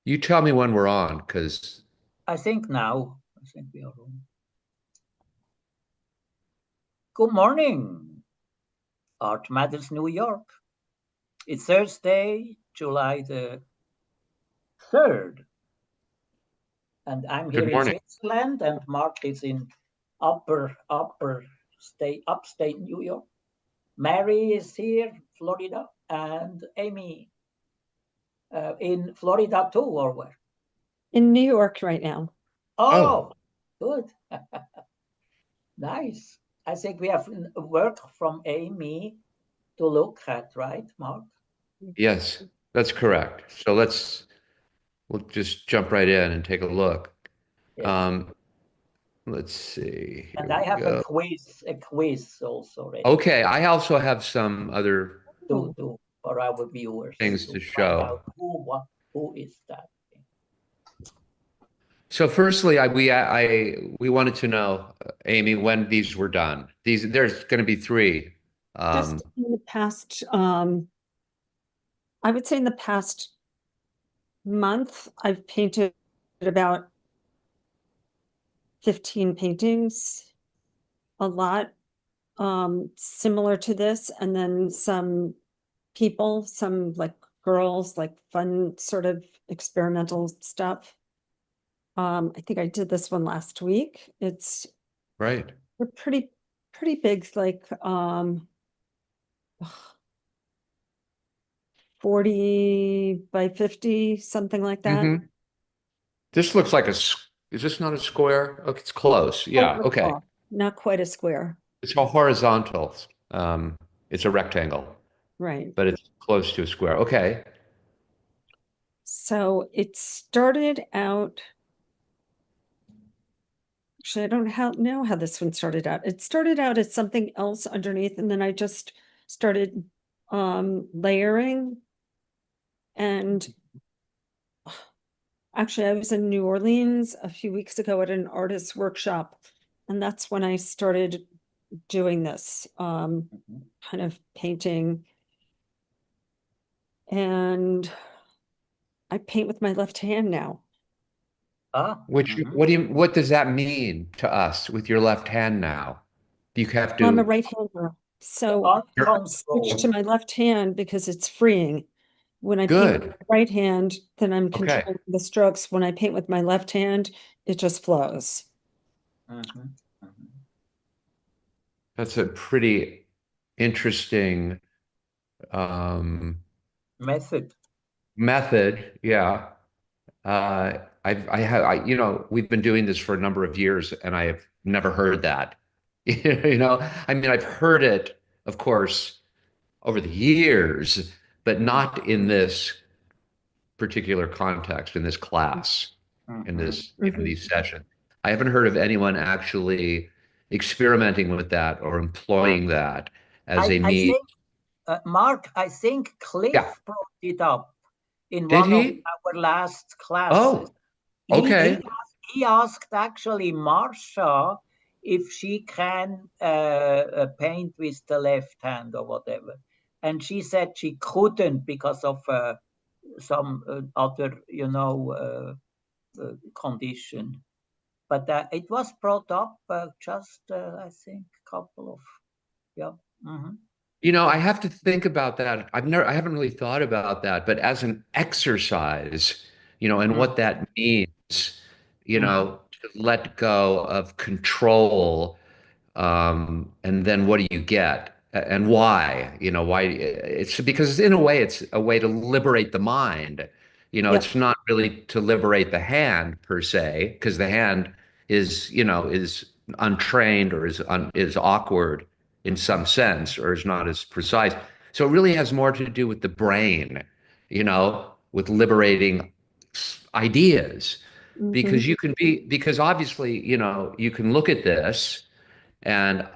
You tell me when we're on, because I think we are on. Good morning, Art Matters New York. It's Thursday, July the 3rd, and I'm here good in morning. Switzerland, and Mark is in upstate New York. Mary is here, Florida, and Amy in Florida too, or where? In New York right now. Oh, good. Nice. I think we have work from Amy to look at, right, Mark? Yes, that's correct. So we'll just jump right in and take a look. Yes. Let's see. Here And I we have go. a quiz also ready. Okay, I also have some other to for our viewers things to find show. out who is that. So firstly, we wanted to know, Amy, when these were done. There's going to be three. Just in the past, I would say in the past month, I've painted about 15 paintings, a lot similar to this, and then some people, some like girls, like fun sort of experimental stuff. I think I did this one last week. It's Right. they're pretty big, like 40 by 50, something like that. Mm-hmm. This looks like is this not a square? Okay, it's close. Yeah, okay. Not quite a square. It's a horizontal. It's a rectangle, Right. but it's close to a square. Okay. So it started out, actually, I don't know how this one started out. It started out as something else underneath, and then I just started layering. And actually, I was in New Orleans a few weeks ago at an artist workshop, and that's when I started doing this kind of painting. And I paint with my left hand now. What does that mean to us with your left hand now? You have I'm a to. right-hander, so I switch to my left hand because it's freeing. When I paint with Good. my right hand, then I'm Okay. controlling the strokes. When I paint with my left hand, it just flows. That's a pretty interesting Method. Yeah. We've been doing this for a number of years, and I have never heard that. I mean, I've heard it, of course, over the years, but not in this particular context, in this class, in these sessions. I haven't heard of anyone actually experimenting with that or employing that as a need. I think, Mark, I think Cliff brought it up in Did one of he? our last classes. Oh, okay. He asked actually Marsha if she can paint with the left hand or whatever. And she said she couldn't because of some other, condition. But it was brought up just, I think, couple of, yeah. I have to think about that. I haven't really thought about that, but as an exercise, and what that means, to let go of control, and then what do you get? And why? Why? It's because in a way, it's a way to liberate the mind. It's not really to liberate the hand per se, because the hand is untrained or is awkward in some sense, or is not as precise. So it really has more to do with the brain, with liberating ideas, because obviously, you can look at this and,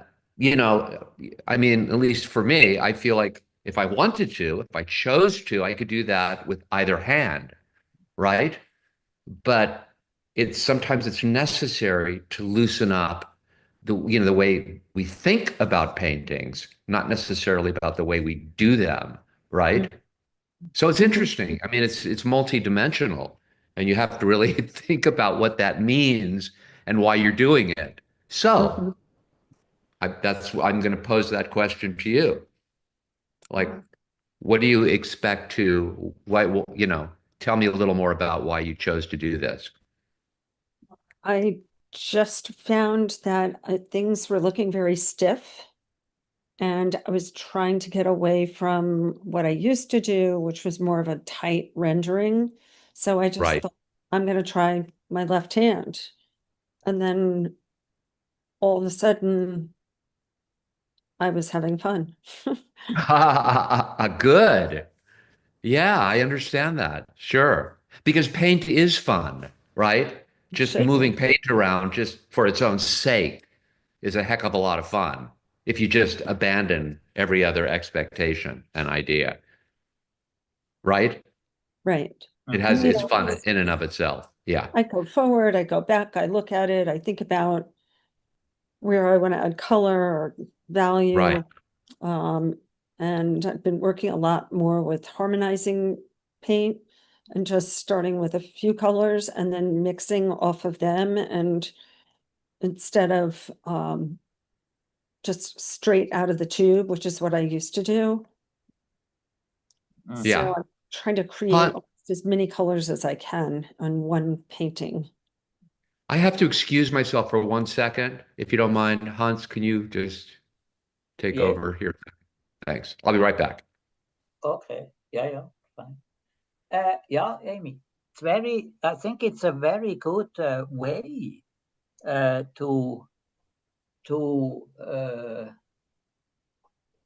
I mean, at least for me, I feel like if I wanted to, if I chose to, I could do that with either hand, right? But sometimes it's necessary to loosen up the way we think about paintings, not necessarily about the way we do them, right? So it's interesting. I mean, it's multidimensional and you have to really think about what that means and why you're doing it. So Mhm. I'm going to pose that question to you. Like, what do you expect to, why, tell me a little more about why you chose to do this. I just found that things were looking very stiff, and I was trying to get away from what I used to do, which was more of a tight rendering. So I just Right. thought, I'm going to try my left hand. And then all of a sudden, I was having fun. Good. Yeah, I understand that. Sure. Because paint is fun, right? Just Should moving be. paint around just for its own sake is a heck of a lot of fun if you just abandon every other expectation and idea, right? Right. Mhm. You It's know, fun in and of itself. Yeah. I go forward, I go back, I look at it, I think about where I want to add color or Right. value. Um, and I've been working a lot more with harmonizing paint and just starting with a few colors and then mixing off of them. And instead of just straight out of the tube, which is what I used to do. So Yeah. I'm trying to create Hunt, as many colors as I can on one painting. I have to excuse myself for 1 second, if you don't mind. Hans, can you just take Yeah. over here? Thanks. I'll be right back. Okay. Yeah. Fine. Yeah, Amy. I think it's a very good way to to uh,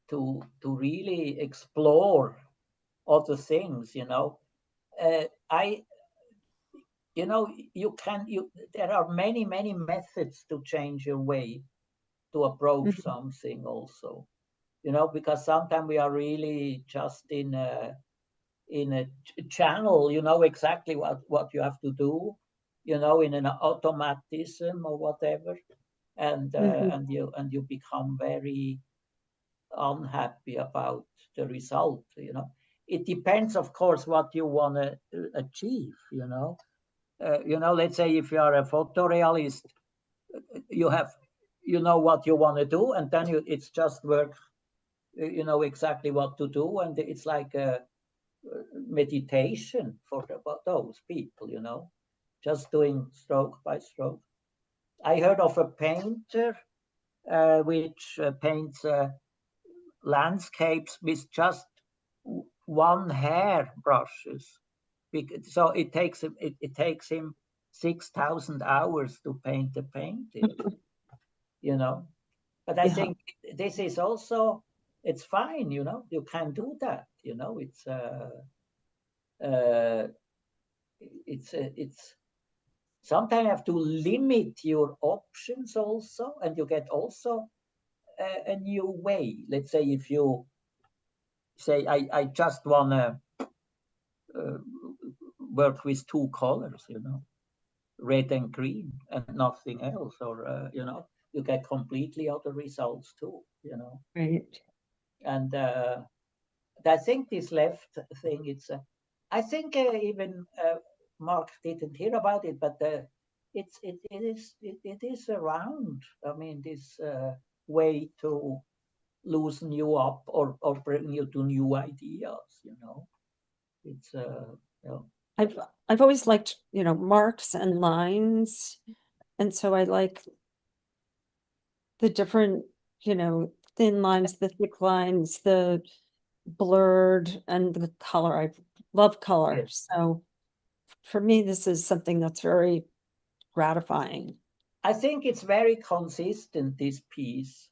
to really explore other things. I there are many methods to change your way to approach Mhm. something also. Because sometimes we are really just in a channel. You know exactly what you have to do. In an automatism or whatever, and uh, Mhm. and you and you become very unhappy about the result. It depends, of course, what you want to achieve. Let's say if you are a photorealist, you have what you want to do, and then it's just work. You know exactly what to do, and it's like a meditation for those people. Just doing stroke by stroke. I heard of a painter which paints landscapes with just one hair brushes. So it takes him 6,000 hours to paint a painting. You know, but I Yeah. think this is also it's fine. You can do that. Uh, it's sometimes you have to limit your options also, and you get also a new way. Let's say if you say I just want to uh, work with two colors, red and green, and nothing else, or you get completely other results too. Right. And I think this left thing, I think even Mark didn't hear about it, but it is around. I mean, this way to loosen you up or bring you to new ideas. It's I've I've always liked, marks and lines. And so I like the different, thin lines, the thick lines, the blurred, and the color. I love color. yes. So for me, this is something that's very gratifying. I think it's very consistent, this piece.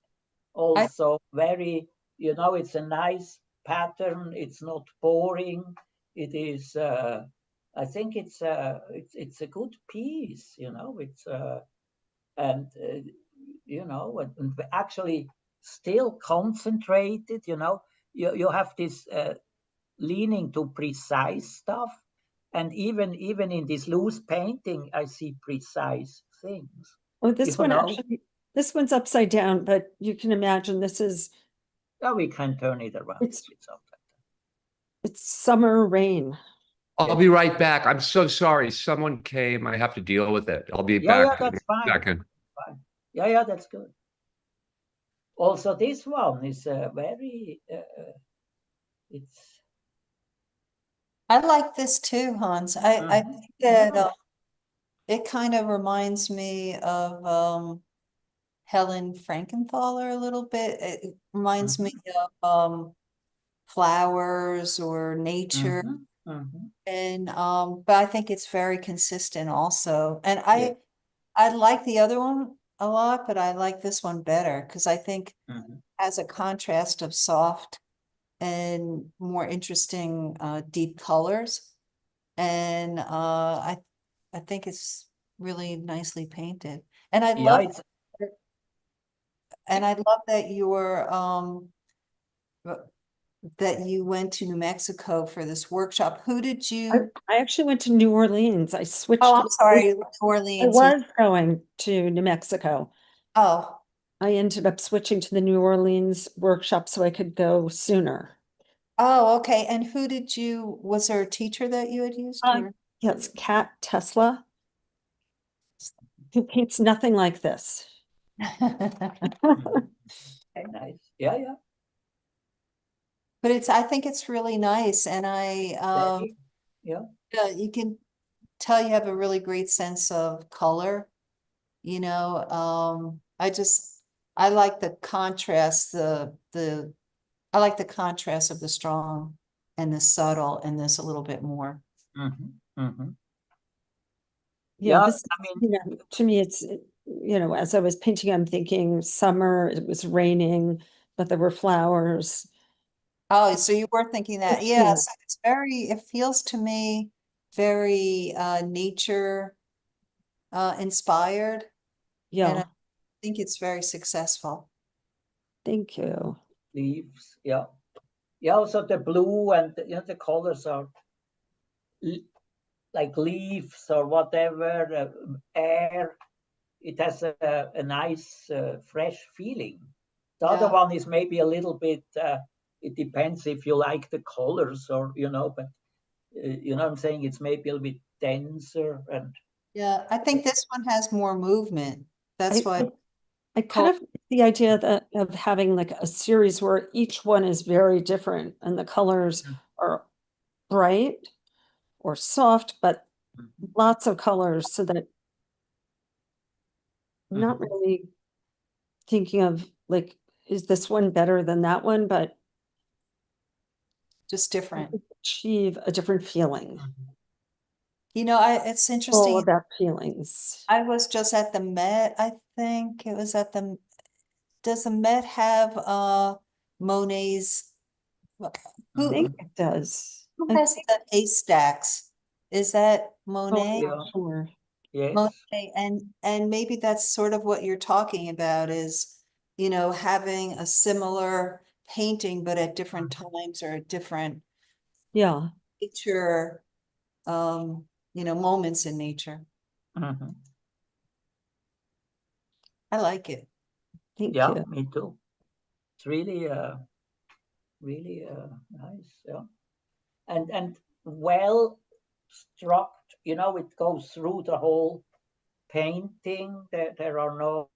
I Also very, it's a nice pattern. It's not boring. It is. I think it's a good piece. It's and and actually still concentrated. You have this leaning to precise stuff, and even in this loose painting, I see precise things. Oh, You this one know, actually, this one's upside down, but you can imagine this is now we can turn it around it's if it's up. it's summer rain. I'll be right back. I'm so sorry. Someone came. I have to deal with it. I'll be Yeah, back in that's a fine. second. Fine. Yeah, that's good. Also, this one is very, it's... I like this too, Hans. I think that it kind of reminds me of Helen Frankenthaler a little bit. It reminds me of flowers or nature. And but I think it's very consistent also. And I like the other one a lot, but I like this one better because I think as a contrast of soft and more interesting deep colors. And I think it's really nicely painted. And I love that you went to New Mexico for this workshop. Who did you? I actually went to New Orleans. I switched. Oh, I'm sorry, New Orleans. I was going to New Mexico. Oh. I ended up switching to the New Orleans workshop so I could go sooner. Oh, okay. And was there a teacher that you had used? Yes, Kat Tesla, who paints nothing like this. Okay, nice. Yeah. But I think it's really nice. And you can tell you have a really great sense of color. You know, I like the contrast, I like the contrast of the strong and the subtle and this a little bit more. Yeah, this, to me, it's, as I was painting, I'm thinking summer, it was raining, but there were flowers. Oh, so you were thinking that. Yes, it feels to me very nature inspired. Yeah. And I think it's very successful. Thank you. Leaves, yeah. Also the blue and the colors are like leaves or whatever, air. It has a nice, fresh feeling. The other one is maybe a little bit, it depends if you like the colors or, but you know what I'm saying? It's maybe a little bit denser. And yeah, I think this one has more movement. That's why. I kind of the idea of having like a series where each one is very different and the colors are bright or soft, but lots of colors so that I'm not really thinking of like, is this one better than that one? But just different. Achieve a different feeling. It's interesting. All about feelings. I was just at the Met, I think it was at the, does the Met have Monet's? I think it does. Who has the haystacks? Is that Monet? Oh, sure. Yes. Monet, and maybe that's sort of what you're talking about is, having a similar painting, but at different times or at different nature, moments in nature. I like it. Thank you. Me too. It's really, really nice. Yeah, and well struck. It goes through the whole painting. There are no.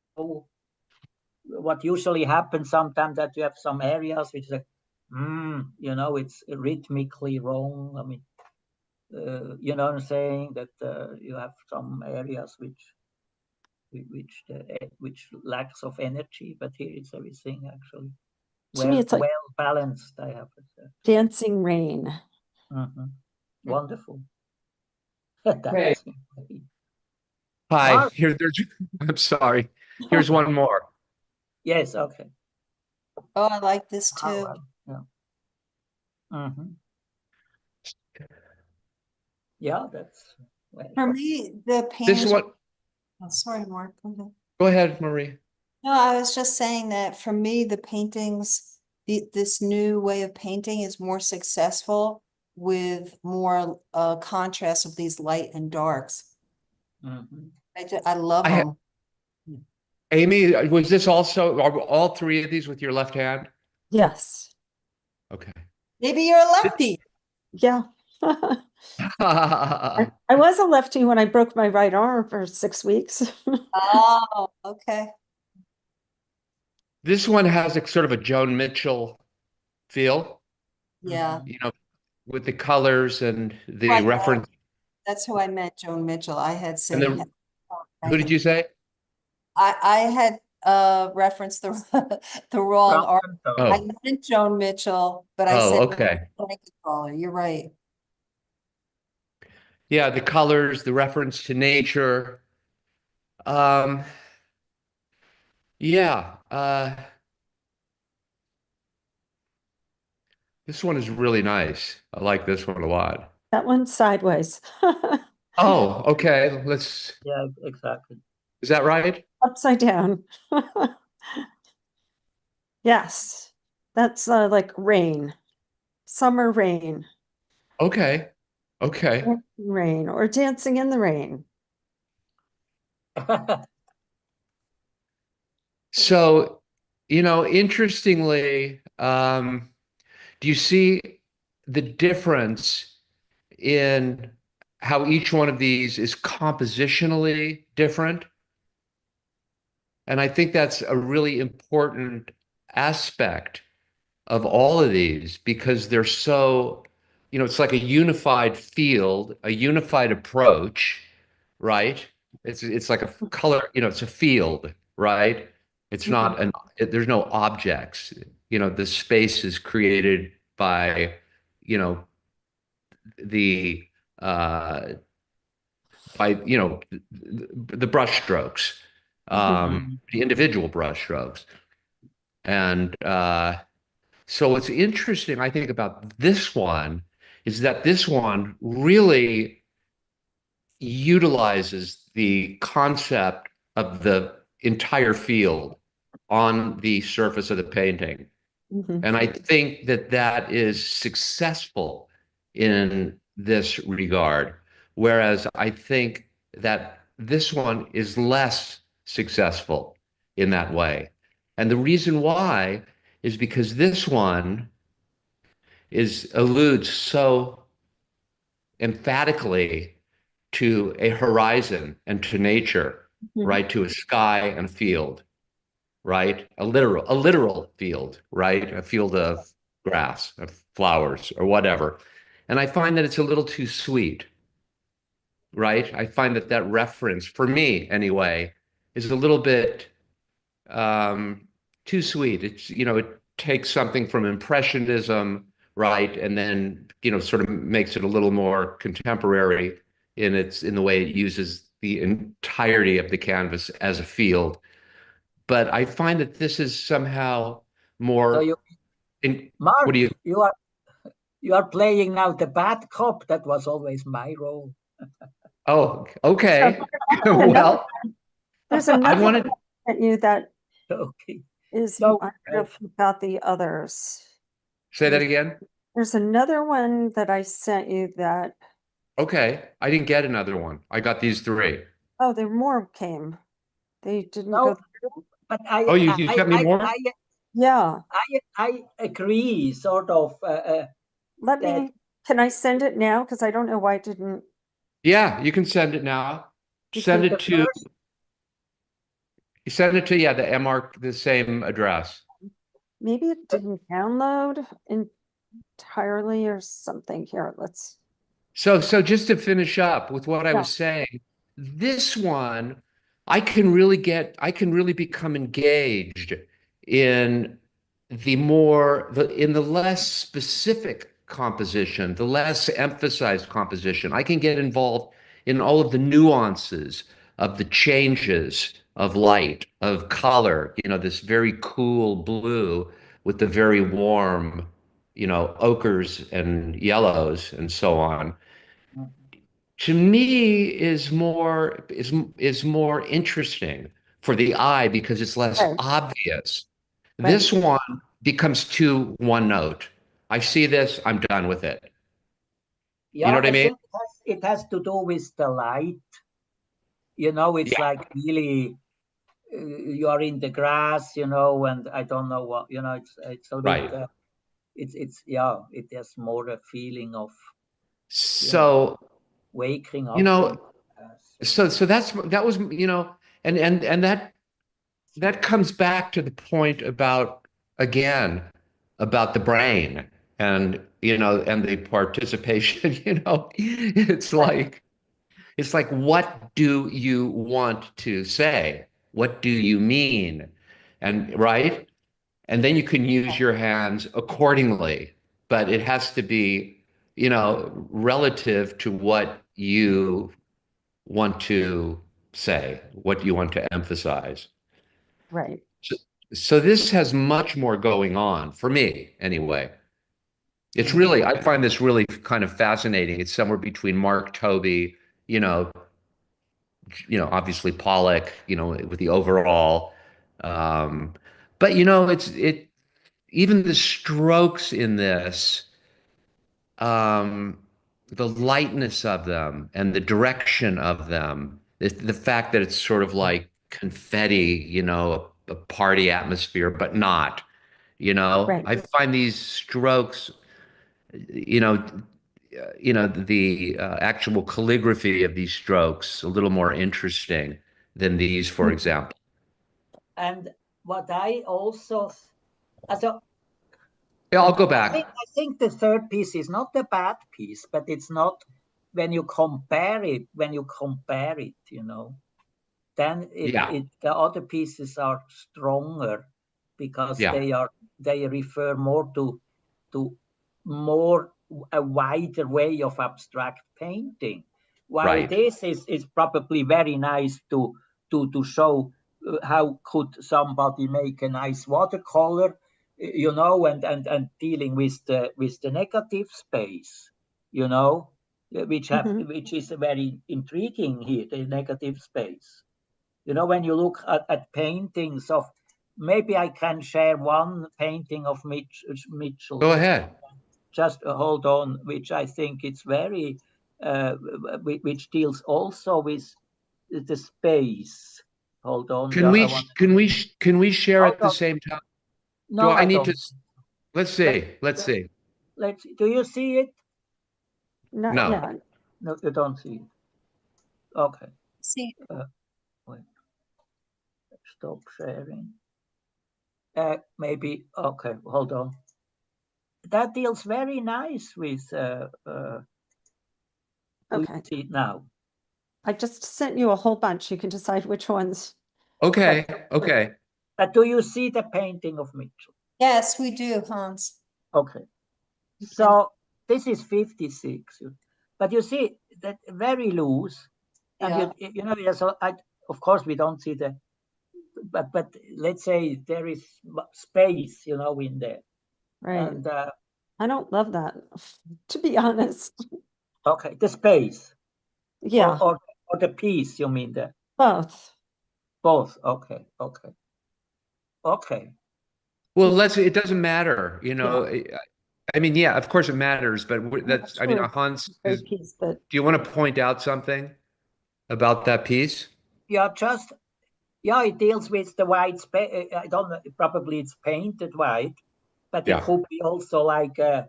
What usually happens sometimes that you have some areas which is it's rhythmically wrong. I mean, you know what I'm saying, that you have some areas which lacks of energy, but here it's everything actually to me it's like well balanced. I have to say. Dancing rain. Wonderful. Hey. Hi, I'm sorry. Here's one more. Yes, okay. Oh, I like this too. Yeah, that's for me, the paintings. This is what. Oh, sorry, Mark. Go ahead, Marie. No, I was just saying that for me, the paintings, this new way of painting is more successful with more contrast of these light and darks. I love them. Amy, was this also, are all three of these with your left hand? Yes. Okay. Maybe you're a lefty. Yeah. I was a lefty when I broke my right arm for 6 weeks. Oh, okay. This one has a sort of a Joan Mitchell feel, Yeah. you know, with the colors and the Right. reference. That's who I meant, Joan Mitchell. I had And said the, who did you say? I had referenced the the wrong art. I Oh, meant Joan Mitchell, but I oh, said okay. Frankenthaler. You're right. Yeah, the colors, the reference to nature. Um, yeah, this one is really nice. I like this one a lot. That one's sideways. Oh, okay. Let's, Yeah, exactly. is that right? Upside down. Yes, that's like rain, summer rain, Okay. Okay. rain, or dancing in the rain. So, interestingly, do you see the difference in how each one of these is compositionally different? And I think that's a really important aspect of all of these because they're so, it's like a unified field, a unified approach, right? It's like a color, it's a field, right? It's not there's no objects. The space is created by, you know, the uh the brush strokes, the individual brush strokes. And so what's interesting, I think, about this one is that this one really utilizes the concept of the entire field on the surface of the painting. And I think that that is successful in this regard, whereas I think that this one is less successful in that way. And the reason why is because this one is alludes so emphatically to a horizon and to nature, right? To a sky and a field, right? A literal field, right? A field of grass, of flowers, or whatever. And I find that it's a little too sweet, right? I find that that reference, for me anyway, is a little bit too sweet. It takes something from Impressionism, right? And then, sort of makes it a little more contemporary in the way it uses the entirety of the canvas as a field. But I find that this is somehow So more Mark, what do you you are playing now the bad cop. That was always my role. Oh, okay. Another, Well, there's I another wanted one at you that Okay. is No, about the others. say that again. There's another one that I sent you that, Okay. I didn't get another one. I got these three. oh, there more came. They didn't no, go through. but Oh, you sent me more? Yeah, I agree, sort of. let That me, can I send it now? Because I don't know why it didn't, Yeah, you can send it now. Send because it to yeah, the MR, the same address. maybe it didn't download entirely or something. Here, let's, So just to finish up with what I yeah. was saying, this one, I can really become engaged in in the less specific composition, the less emphasized composition. I can get involved in all of the nuances of the changes of light, of color, this very cool blue with the very warm, ochres and yellows and so on. To me is more interesting for the eye because it's less Right, obvious. right. This one becomes too one note. I see this, I'm done with it. You know yeah, what I I mean? think it has to do with the light. It's Yeah, like really you are in the grass, and I don't know what, it's a bit. right. It's yeah, it has more a feeling of So, waking up. you know, so that was, you know, and that comes back to the point about, again, about the brain and, you know, and the participation, you know, it's like, what do you want to say? What do you mean? And right? And then you can use your hands accordingly, but it has to be, you know, relative to what you want to say, what you want to emphasize. Right. So this has much more going on for me anyway. It's really, I find this really kind of fascinating. It's somewhere between Mark Tobey, you know, obviously Pollock, you know, with the overall, um, but you know, even the strokes in this, um, the lightness of them and the direction of them, the fact that it's sort of like confetti, you know, a party atmosphere, but not, you know, Right. I find these strokes, you know, the actual calligraphy of these strokes a little more interesting than these, for example. And what I also, also Yeah, I'll go back. I think the third piece is not a bad piece, but it's not when you compare it, you know, then Yeah, the other pieces are stronger because yeah, they refer more to more a wider way of abstract painting. While right, this is probably very nice to show how could somebody make a nice watercolor, you know, and dealing with the negative space, you know, which is very intriguing here, the negative space. You know, when you look at paintings of, maybe I can share one painting of go Mitchell's. ahead. Just hold on, which I think it's very, which deals also with the space. Hold on, yeah, I want. Can we share Hold at the on. same time? Do No, I I need don't. to? Let's Let, see. Let's see. let's. Do you see it? Not No. yet. No, you don't see it. Okay. See, Wait. Stop sharing. Maybe. Okay. Hold on. That deals very nice with. Do you Okay. see it now? I just sent you a whole bunch. You can decide which ones. Okay. Okay. Do you see the painting of Mitchell? yes, we do, Hans. Okay. You can- So this is 56, but you see that very loose, and Yeah. you know, so of course we don't see the, but let's say there is space, you know, in there, Right. and I don't love that, to be honest. okay, the space, Yeah, or the piece, you mean the both. both? Okay, okay, okay. Well, it doesn't matter, you know. Yeah. I mean, yeah, of course it matters, but that's, I mean, Sure, it's Hans, a great piece, but do you want to point out something about that piece? Yeah, just yeah, it deals with the white space. I don't know, probably it's painted white, but it Yeah. could be also like a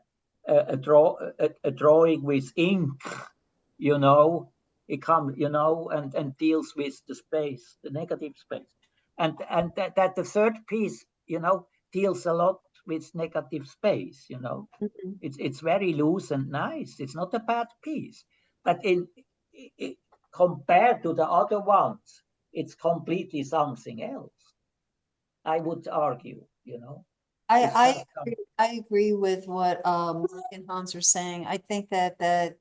drawing with ink, you know. It comes, you know, and deals with the space, the negative space, and that the third piece, you know, deals a lot with negative space, you know. mhm. It's very loose and nice. It's not a bad piece, but compared to the other ones, it's completely something else. I would argue, you know. I agree with what Mark and Hans are saying. I think that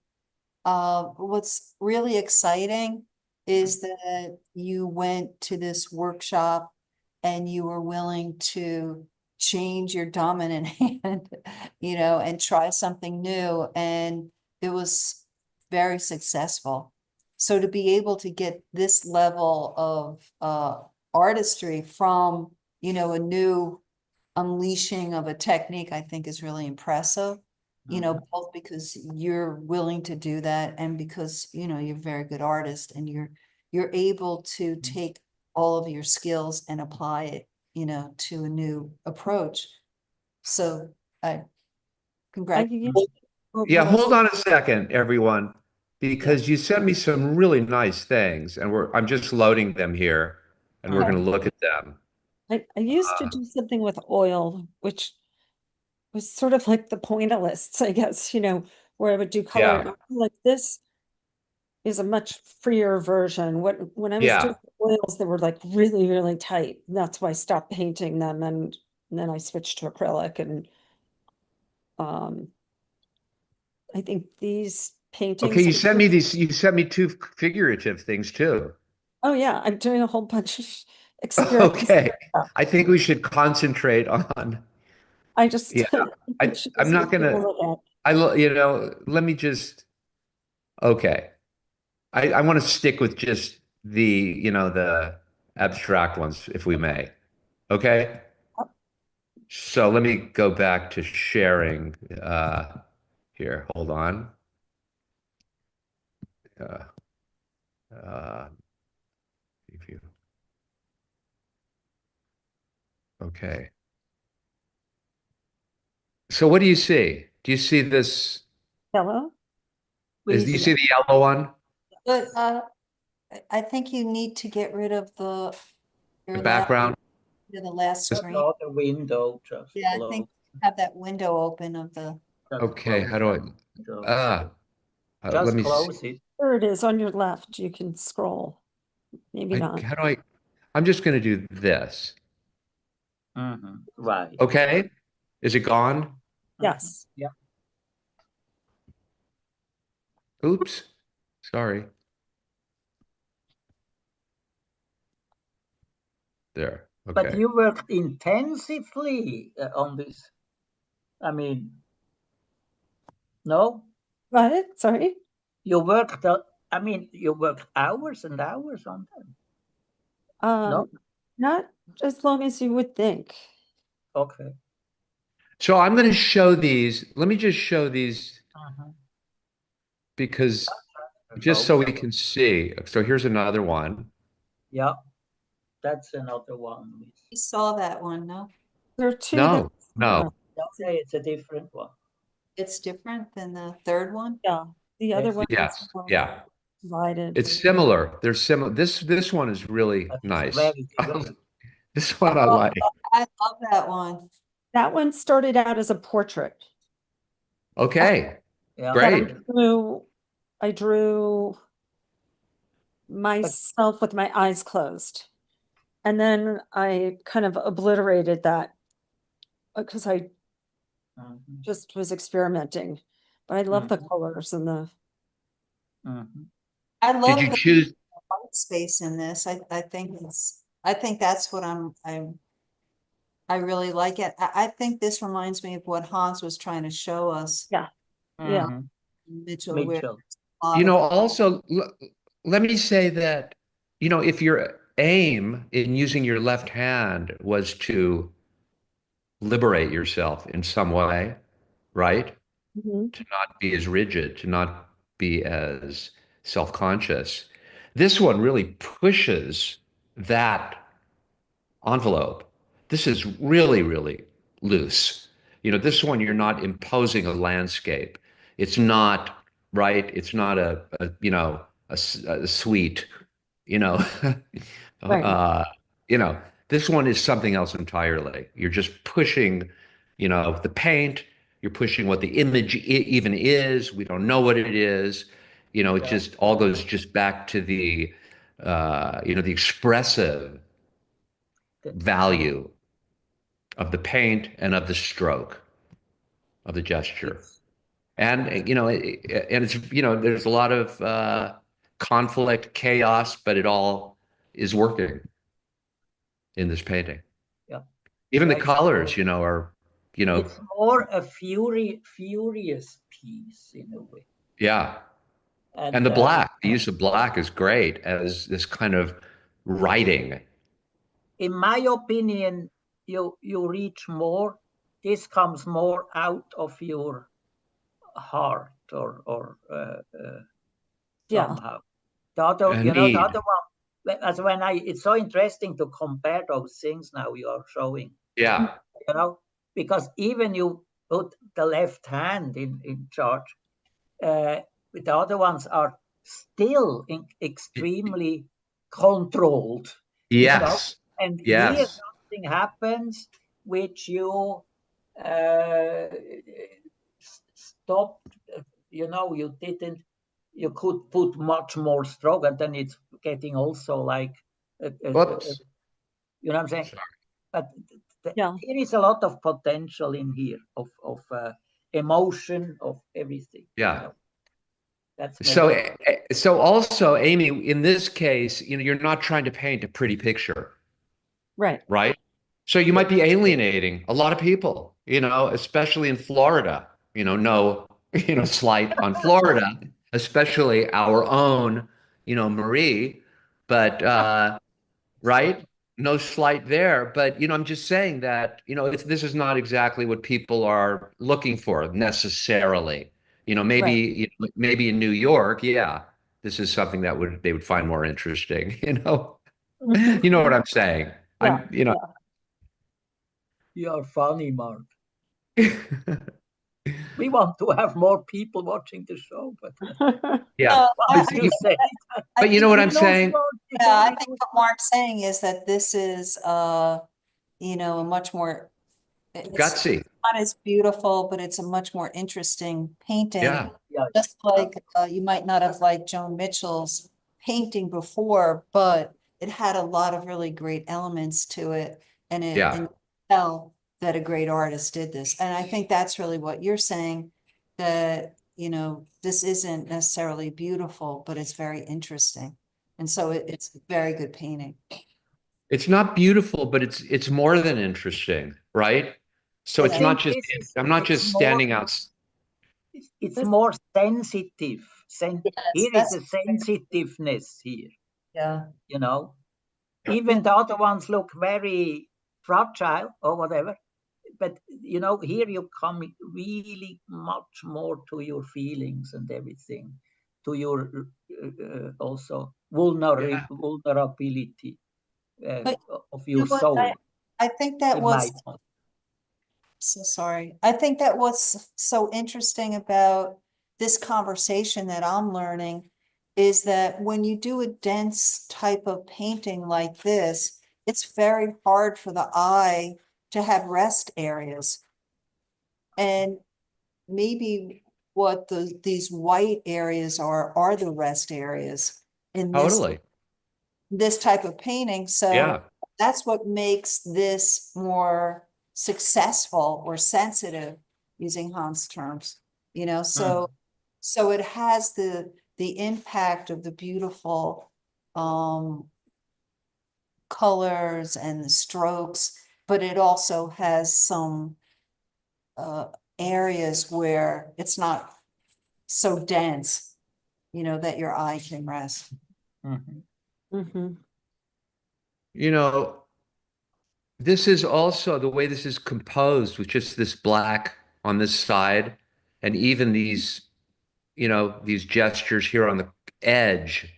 what's really exciting is that you went to this workshop and you were willing to change your dominant hand, you know, and try something new, and it was very successful. So to be able to get this level of artistry from, you know, a new unleashing of a technique, I think is really impressive. You know, both because you're willing to do that and because, you know, you're a very good artist and you're able to take all of your skills and apply it, you know, to a new approach. So I I congratulations. used Yeah, what hold on a second, everyone, because you sent me some really nice things, and I'm just loading them here, and we're going to look at them. I used to do something with oil, which was sort of like the pointillists, I guess, where I would do color. Yeah. Like this is a much freer version. When I was doing Yeah. oils, they were like really, really tight. And that's why I stopped painting them, and then I switched to acrylic. And I think these Okay, paintings. you sent me two figurative things too. Oh yeah, I'm doing a whole bunch of experiments. Okay. I think we should concentrate on, I just yeah, think she I'm was not good to gonna, look at. let me just, okay. I want to stick with just the abstract ones, if we may. Okay. So let me go back to sharing here. Hold on. Uh, uh, Review. Okay. So what do you see? Do you see this? Yellow? Do you see the yellow one? But I think you need to get rid of The your background? the last Just screen. the window, just Yeah, I close. think have that window open of the. Just Okay, close how do I? the window. Let Just me see. close it. There it is on your left. You can scroll. Maybe not. How do I? I'm just going to do this. Right. Okay. Is it gone? Yes. Yeah. Oops. Sorry. There. But Okay. you worked intensively on this. I mean, no? What? Sorry? You worked, you worked hours and hours on them. No? Not as long as you would think. Okay. So I'm going to show these. Let me just show these because just so we can see. So here's another one. Yeah, that's another one. You saw that one, no? There are two No, that no. Okay, it's a different one. It's different than the third one? yeah. The other Yes. one Yes. is more Yeah. divided. It's similar. They're similar. This one is really But it's nice. very different. This one I like. I love that one. That one started out as a portrait. Okay. Yeah. Great. I drew myself with my eyes closed. And then I kind of obliterated that because I just was experimenting. But I love the colors and the. I love Did you the choose? white space in this. I think that's what I really like it. I think this reminds me of what Hans was trying to show us. Yeah. Yeah. Mitchell. Where Also, let me say that, if your aim in using your left hand was to liberate yourself in some way, right? To not be as rigid, to not be as self-conscious. This one really pushes that envelope. This is really, really loose. This one, you're not imposing a landscape. It's not, right? It's not a suite, you know, Right. you know, this one is something else entirely. You're just pushing, the paint, you're pushing what the image even is. We don't know what it is. It just all goes just back to the expressive value of the paint and of the stroke of the gesture. And it's there's a lot of conflict, chaos, but it all is working in this painting. Yeah. Even the colors, are it's more a furious piece in a way. Yeah. And the use of black is great as this kind of writing. In my opinion, you reach more. This comes more out of your heart or somehow. The other, the other one. As when it's so interesting to compare those things now you are showing. Yeah. Because even you put the left hand in charge. The other ones are still extremely controlled. You know? Yes. And here Yes. something happens which you stopped. You know, you could put much more stroke, and then it's getting also like, Whoops. you know what I'm saying? Sorry. But Yeah. there is a lot of potential in here of emotion, of everything. Yeah. You know? That's So also, Amy, in this case, you're not trying to paint a pretty picture, Right. right? So you might be alienating a lot of people, especially in Florida. No, slight on Florida, especially our own, Marie, but right? No slight there, but I'm just saying that, this is not exactly what people are looking for necessarily. Maybe Right. maybe in New York, yeah, this is something that they would find more interesting, You know what I'm saying? Yeah. You're funny, Mark. We want to have more people watching the show, but Yeah. what you say? But you know what I'm saying? Yeah, I think what Mark's saying is that this is, a much more, it's Gutsy. not as beautiful, but it's a much more interesting painting. Yeah. Just like you might not have liked Joan Mitchell's painting before, but it had a lot of really great elements to it, and and you tell that a great artist did this. And I think that's really what you're saying, that this isn't necessarily beautiful, but it's very interesting, and so it's a very good painting. It's not beautiful, but it's more than interesting, right? So it's not just I'm not just standing out. It's more sensitive. Here is a That's sensitiveness here. Yeah. Even the other ones look very fragile or whatever, but here you come really much more to your feelings and everything, to your also vulnerability of your soul. I think that was so sorry. I think that what's so interesting about this conversation that I'm learning is that when you do a dense type of painting like this, it's very hard for the eye to have rest areas. And maybe what these white areas are the rest areas in this type of painting. So that's what makes this more successful or sensitive, using Hans' terms, so it has the impact of the beautiful colors and the strokes, but it also has some areas where it's not so dense, that your eye can rest. This is also the way this is composed, with just this black on this side, and even these gestures here on the edge,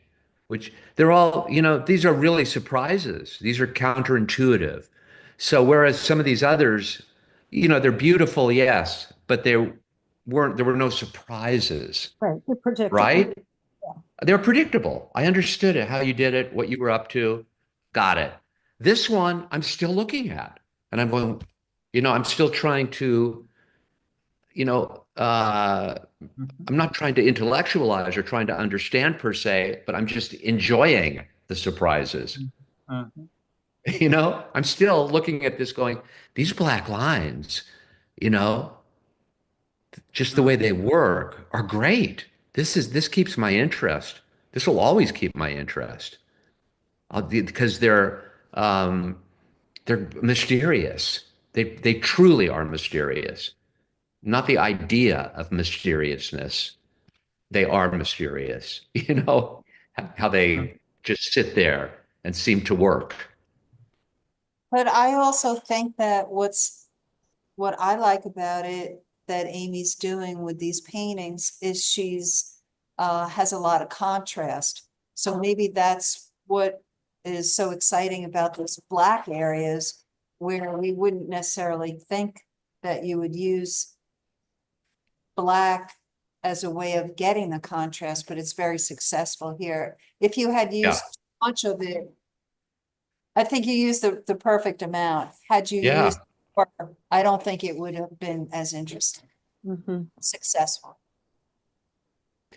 which they're all, these are really surprises. These are counterintuitive. So whereas some of these others, they're beautiful, yes, but there were no surprises. Right. They're predictable. Right? Yeah. They're predictable. I understood it, how you did it, what you were up to. Got it. This one, I'm still looking at, and I'm going, I'm still trying to, I'm not trying to intellectualize or trying to understand per se, but I'm just enjoying the surprises. I'm still looking at this going, these black lines, just the way they work are great. This keeps my interest. This will always keep my interest. Because they're mysterious. They truly are mysterious. Not the idea of mysteriousness. They are mysterious, how they just sit there and seem to work. But I also think that what I like about it, that Amy's doing with these paintings, is she's has a lot of contrast. So maybe that's what is so exciting about those black areas, where we wouldn't necessarily think that you would use black as a way of getting the contrast, but it's very successful here. If you had used much of it, I think you used the perfect amount. Had you used more, I don't think it would have been as interesting, successful.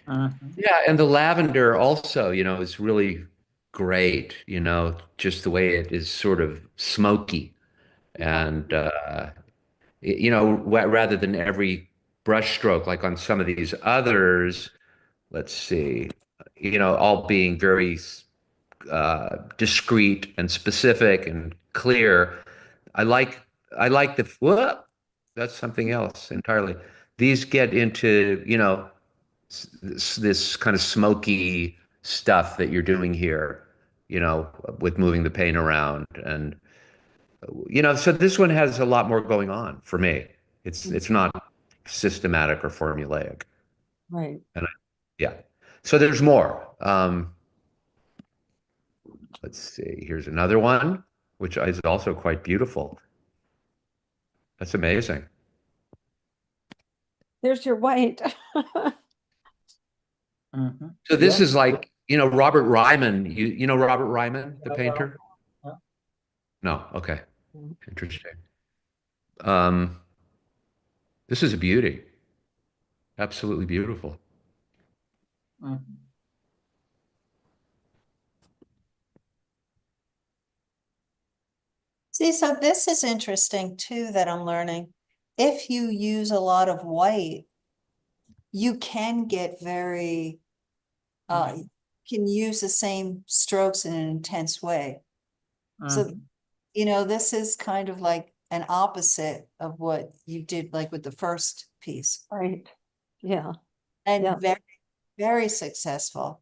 Yeah, and the lavender also, you know, is really great, you know, just the way it is sort of smoky and you know, rather than every brush stroke like on some of these others, let's see, you know, all being very discreet and specific and clear. I like I like the whoop, that's something else entirely. These get into, you know, this kind of smoky stuff that you're doing here, you know, with moving the paint around and you know, so this one has a lot more going on for me. It's not systematic or formulaic. Right. And yeah. So there's more. Let's see. Here's another one, which is also quite beautiful. That's amazing. There's your white. So this is like, you know, Robert Ryman. You know Robert Ryman, the painter? No. Okay. Interesting. This is a beauty. Absolutely beautiful. See, so this is interesting too that I'm learning. If you use a lot of white, you can get very, can use the same strokes in an intense way. So, you know, this is kind of like an opposite of what you did like with the first piece. Right. Yeah. And very, very successful.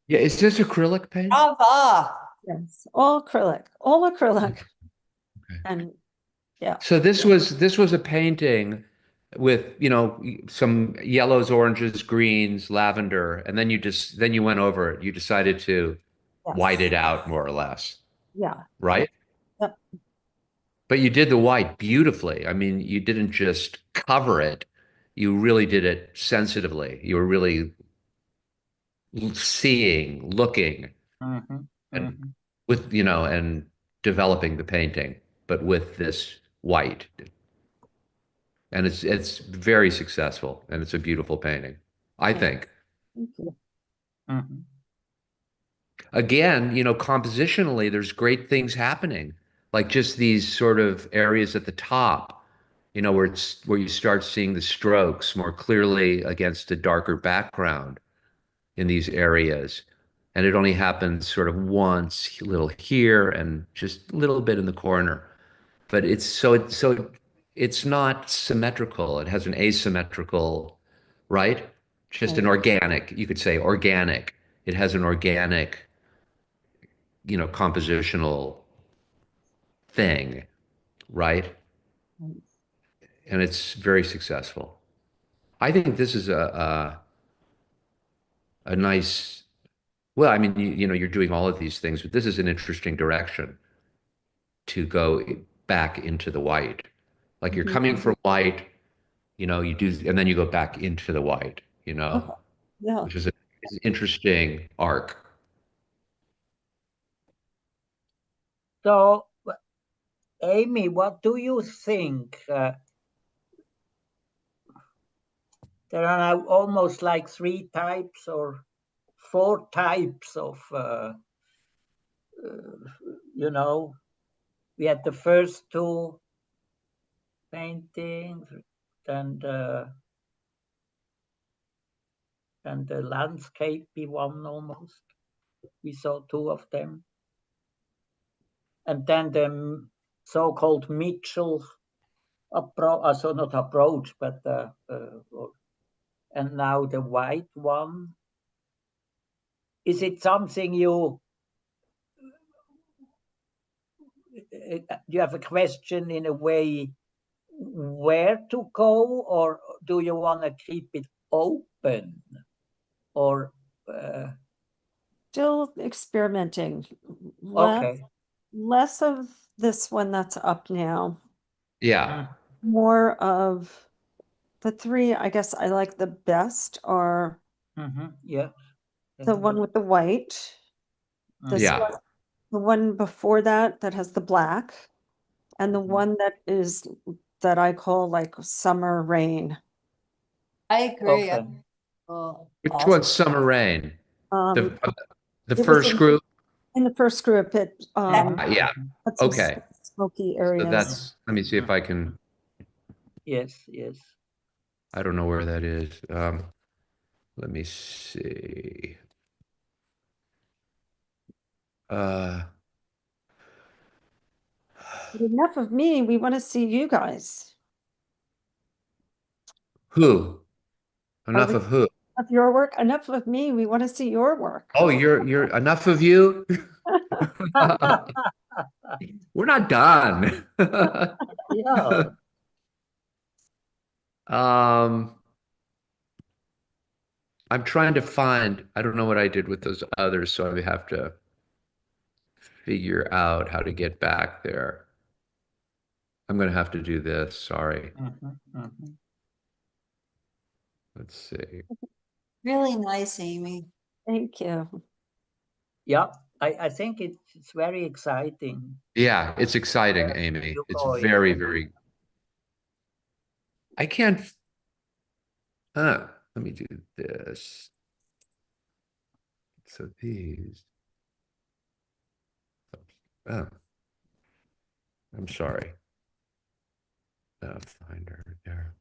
Yeah, is this acrylic paint? Brava! Yes. All acrylic. All acrylic. Okay. And yeah. So this was a painting with, you know, some yellows, oranges, greens, lavender, and then you went over it. You decided to white it out more or less. Yeah. Right? Yep. But you did the white beautifully. I mean, you didn't just cover it. You really did it sensitively. You were really seeing, looking, and with, you know, and developing the painting, but with this white. And it's very successful and it's a beautiful painting, I think. Thank you. Again, you know, compositionally, there's great things happening, like just these sort of areas at the top, you know, where you start seeing the strokes more clearly against a darker background in these areas. And it only happens sort of once, a little here and just a little bit in the corner. But it's not symmetrical. It has an asymmetrical, right? Just an organic, you could say organic. It has an organic, you know, compositional thing, right? And it's very successful. I think this is a nice, well, I mean, you know, you're doing all of these things, but this is an interesting direction to go back into the white. Like you're coming from white, you know, you do, and then you go back into the white, you know, which is an interesting arc. So, Amy, what do you think? There are now almost like 3 types or 4 types of, you know, we had the first 2 paintings, then the landscapey one almost. We saw 2 of them. And then the so-called Mitchell approach, so not approach, but and now the white one. Is it something you have a question in a way where to go, or do you want to keep it open, or Still experimenting. okay, Less of this one that's up now. Yeah. More of the three I guess I like the best are Yeah. the one with the white, this Yeah. one, the one before that that has the black, and the one that I call like summer rain. I agree. Okay. Which Awesome. one's Summer Rain? Um, The it was first group? in the first group, it Yeah. had some Okay. smoky So areas. let me see if I can, Yes, yes. I don't know where that is. Let me see. Uh, But enough of me, we want to see you guys. who? Are Enough we of who? of your work? Enough of me, we want to see your work. Oh, you're enough of you? We're not done. Yeah. Um, I'm trying to find, I don't know what I did with those others, so I have to figure out how to get back there. I'm going to have to do this. Sorry. Let's see. Really nice, Amy. Thank you. Yeah, I think it's very exciting. Yeah, it's exciting, Amy. You It's go very, in. very. I can't. Let me do this. So these. Oh, I'm sorry. Finder there.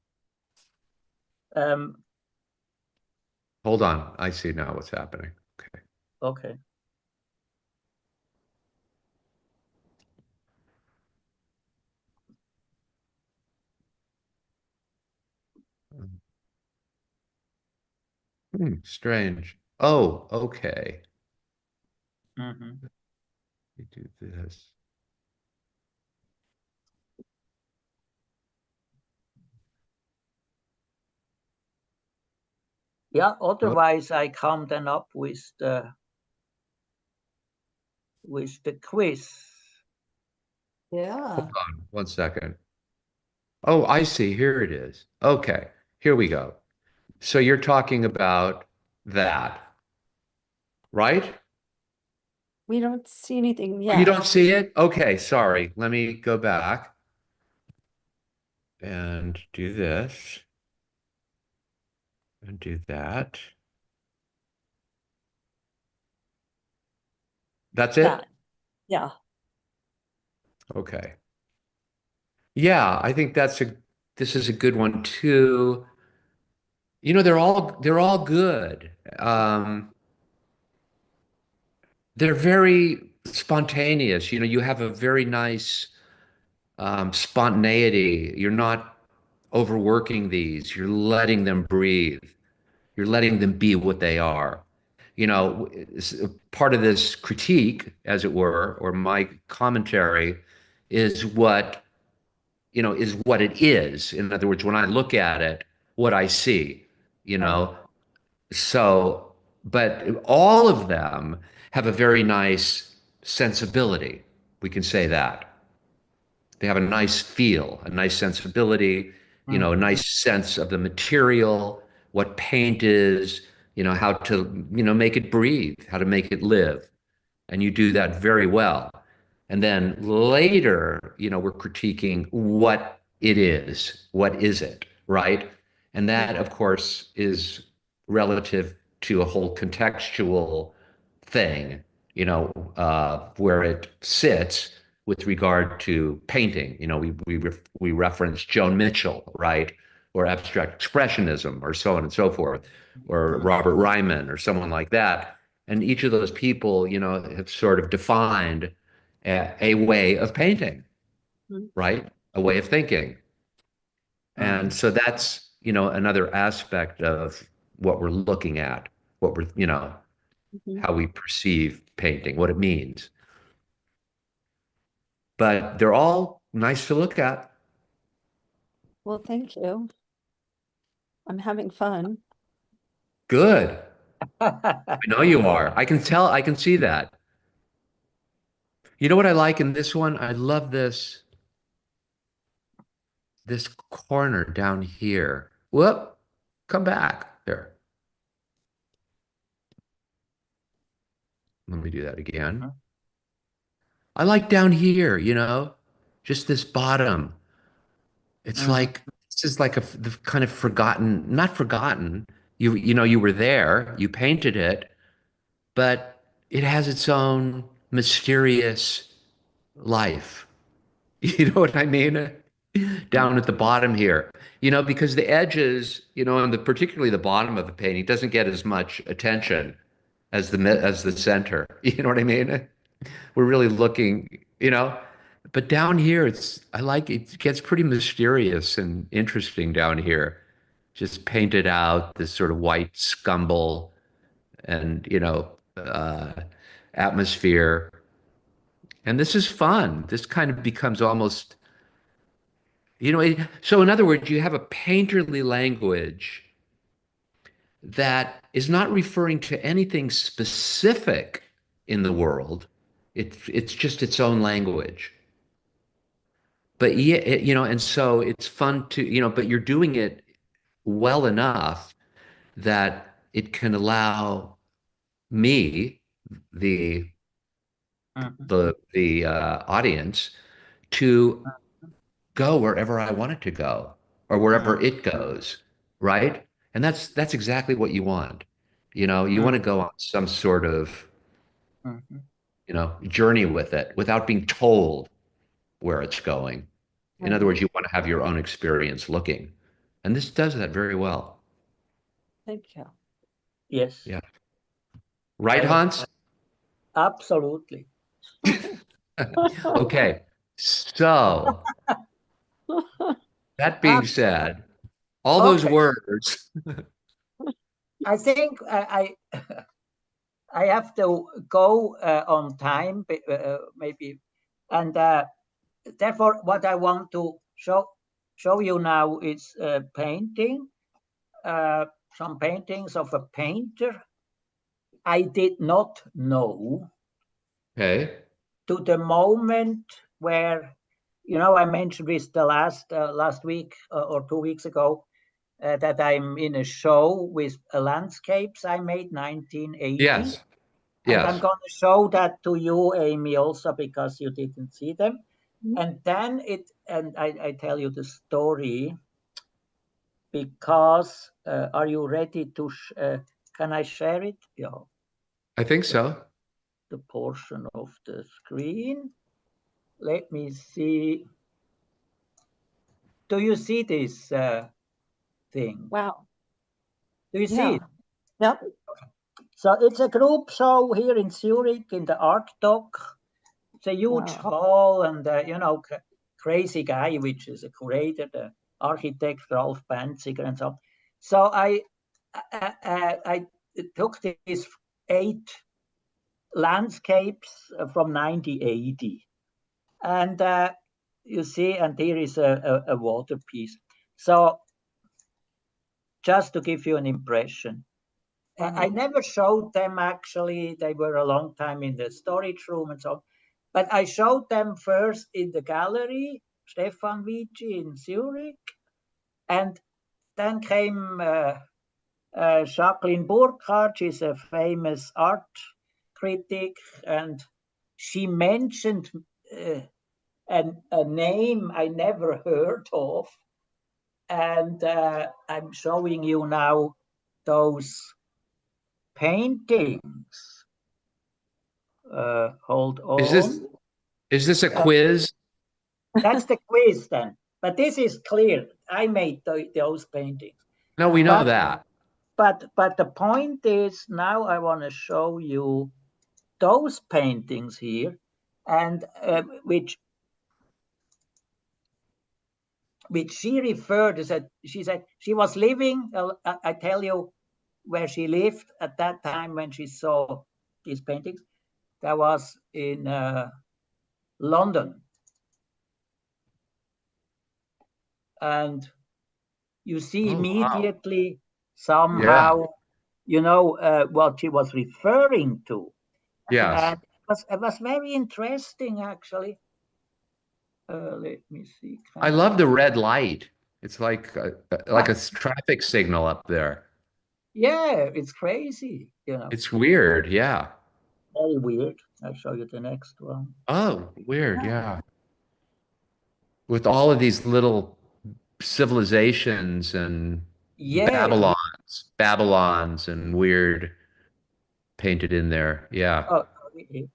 Hold on. I see now what's happening. Okay. Okay. Strange. Oh, okay. Mm-hmm. We do this. Yeah, otherwise I come then up with the quiz. Yeah. Hold on 1 second. Oh, I see. Here it is. Okay, here we go. So you're talking about that, right? We don't see anything Oh, you yet. don't see it? Okay, sorry. Let me go back and do this and do that. That's Yeah. it? Yeah. Okay. Yeah, I think this is a good one too. You know, they're all good. They're very spontaneous. You know, you have a very nice spontaneity. You're not overworking these. You're letting them breathe. You're letting them be what they are. You know, part of this critique, as it were, or my commentary, is is what it is. In other words, when I look at it, what I see. You know, so, but all of them have a very nice sensibility. We can say that. They have a nice feel, a nice sensibility, a nice sense of the material, what paint is, how to, make it breathe, how to make it live. And you do that very well. And then later, we're critiquing what it is. What is it, right? And that, of course, is relative to a whole contextual thing, where it sits with regard to painting. We reference Joan Mitchell, right? Or abstract expressionism, or so on and so forth, or Robert Ryman, or someone like that. And each of those people, have sort of defined a way of painting, right? A way of thinking. And so that's, another aspect of what we're looking at, what we're, how we perceive painting, what it means. But they're all nice to look at. Well, thank you. I'm having fun. Good. I know you are. I can tell, I can see that. You know what I like in this one? I love this corner down here. Whoop, come back there. Let me do that again. I like down here, just this bottom. It's like this is like the kind of forgotten, not forgotten. You were there, you painted it, but it has its own mysterious life. You know what I mean? Down at the bottom here, because the edges, and particularly the bottom of the painting doesn't get as much attention as the center. You know what I mean? We're really looking, but down here I like it gets pretty mysterious and interesting down here. Just painted out this sort of white scumble and, atmosphere. And this is fun. This kind of becomes almost, so in other words, you have a painterly language that is not referring to anything specific in the world. It's just its own language. But yeah, and so it's fun to, but you're doing it well enough that it can allow me, the audience, to go wherever I want it to go or wherever it goes, right? And that's exactly what you want. You want to go on some sort of, journey with it without being told where it's going. In other words, you want to have your own experience looking. And this does that very well. Thank you. Yes. Yeah. Right, Hans? Absolutely. Okay. So that being said, all those words. I think I have to go on time, maybe, and therefore, what I want to show you now is painting, some paintings of a painter I did not know. Okay. To the moment where, I mentioned this the last week or 2 weeks ago, that I'm in a show with landscapes I made 1980. Yes. And I'm going to show that to you, Amy, also because you didn't see them. And then I tell you the story because are you ready to? Can I share it? Yeah. I think so. The portion of the screen. Let me see. Do you see this thing? Wow. Do you see it? Yep. So it's a group show here in Zurich in the Art Dock. It's a huge hall and, crazy guy, which is a curator, the architect Ralph Banziger and so on. So I took these 8 landscapes from 1980. And you see, and here is a water piece. So just to give you an impression, I never showed them actually. They were a long time in the storage room and so on. But I showed them first in the gallery, Safan and Witschi in Zurich. And then came Jaqueline Burckhardt. She's a famous art critic. And she mentioned a name I never heard of. And I'm showing you now those paintings. Hold on. Is this a quiz? That's the quiz then. But this is clear. I made those paintings. No, we know that. But the point is, now I want to show you those paintings here, and which she referred to. She said she was living. I tell you where she lived at that time when she saw these paintings. That was in London. And you see immediately somehow, what she was referring to. Yes. And it was very interesting, actually. Let me see. I love the red light. It's like a traffic signal up there. Yeah, it's crazy, It's weird, yeah. very weird. I'll show you the next one. Oh, weird, yeah. With all of these little civilizations and Yeah. Babylons and weird painted in there. Yeah. Oh, really?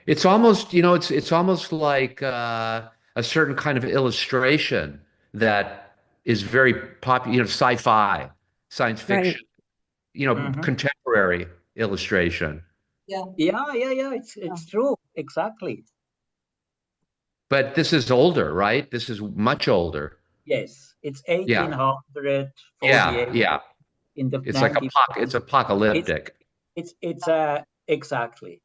It's almost, it's almost like a certain kind of illustration that is very popular, sci-fi, science Right. fiction, Mhm. contemporary illustration. Yeah. Yeah. It's true. Exactly. But this is older, right? This is much older. Yes. It's Yeah. 1848 Yeah. in the It's like it's 1940s. It's apocalyptic. it's exactly.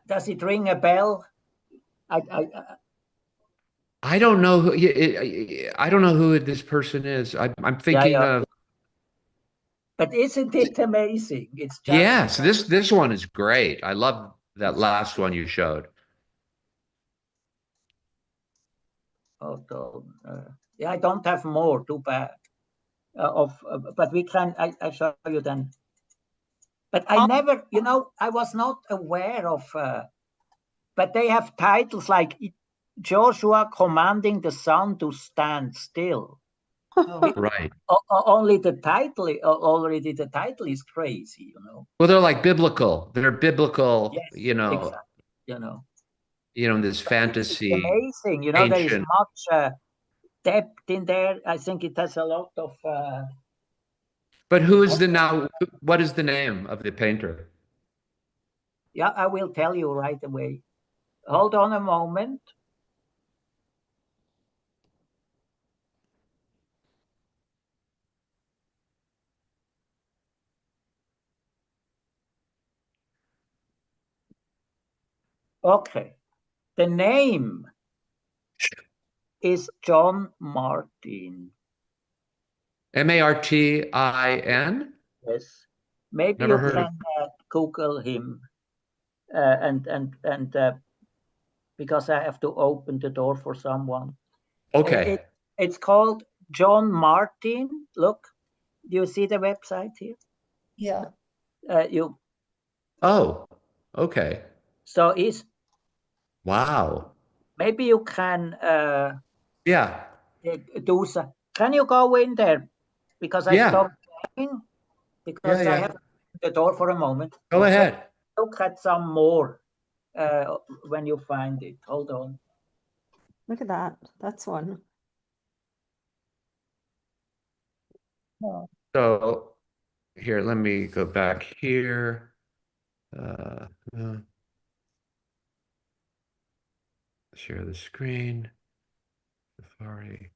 Does it ring a bell? I I don't know I don't know who this person is. I'm thinking yeah. of But isn't it amazing? It's just yes, this one is great. I love that last one you showed. oh, yeah. I don't have more. Too bad. But we can. I show you then. But I never, I was not aware of. But they have titles like Joshua commanding the sun to stand still. Oh, Right. Only the title, already the title is crazy. Well, they're like biblical. They're biblical, Yes, exactly. this It's fantasy amazing. There is ancient. much depth in there. I think it has a lot of. But who is the now? What is the name of the painter? Yeah, I will tell you right away. Hold on a moment. Okay. The name is John Martin. Martin? Yes. Maybe Never you heard of. can Google him and because I have to open the door for someone. Okay. It's called John Martin. Look, do you see the website here? yeah. You Oh, okay. so is Wow. maybe you can Yeah. do so. Can you go in there? Because I Yeah. stopped checking Yeah. because I Yeah. have the door for a moment. Go So ahead. look at some more when you find it. Hold on. Look at that. That's one. So here, let me go back here. Uh, uh, share the screen. Safari.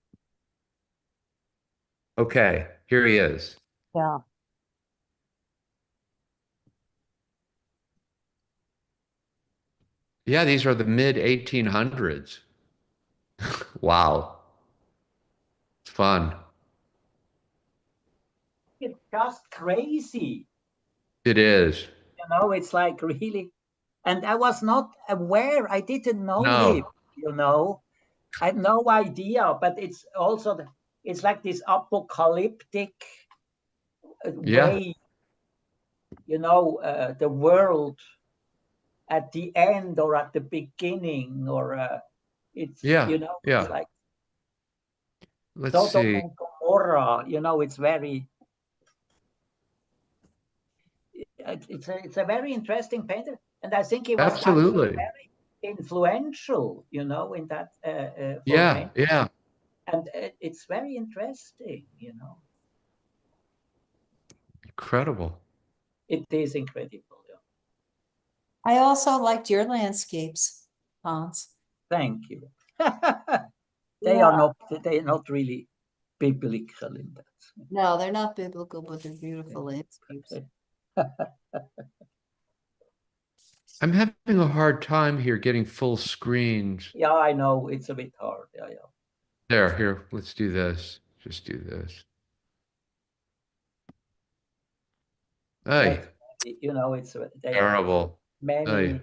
Okay, here he is. Yeah. Yeah, these are the mid 1800s. Wow. It's fun. It's just crazy. It is. It's like really, and I was not aware. I didn't know him. No. I had no idea. But it's also it's like this apocalyptic Yeah. way. The world at the end or at the beginning, or it's Yeah. it's Yeah. like Let's Sodom see. and Gomorrah. It's very. It's a very interesting painter, and I think he was actually Absolutely. very influential, in that for Yeah. painting, Yeah. and it's very interesting. Incredible. It is incredible. Yeah. I also liked your landscapes, Hans. Thank you. Yeah. They're not really biblical in that. No, they're not biblical, but they're beautiful landscapes. I'm having a hard time here getting full screens. Yeah, I know it's a bit hard. Yeah. There, here, let's do this. Just do this. Hey, It's they are terrible. Hey, many.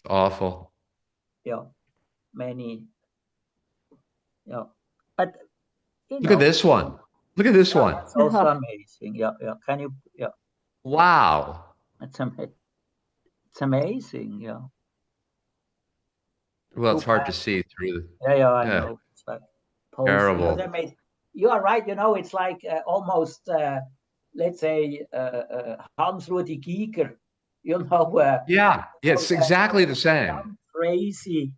awful. Yeah. many, but Look at this one. Look at this one. That's also amazing. Yeah. Can you? Yeah. Wow. It's amazing. It's amazing. Yeah. Well, it's hard to see through. Yeah, I know. It's like terrible. You are right. It's like almost, let's say, Hans-Rudi Giger. Yeah, it's exactly the same. Crazy,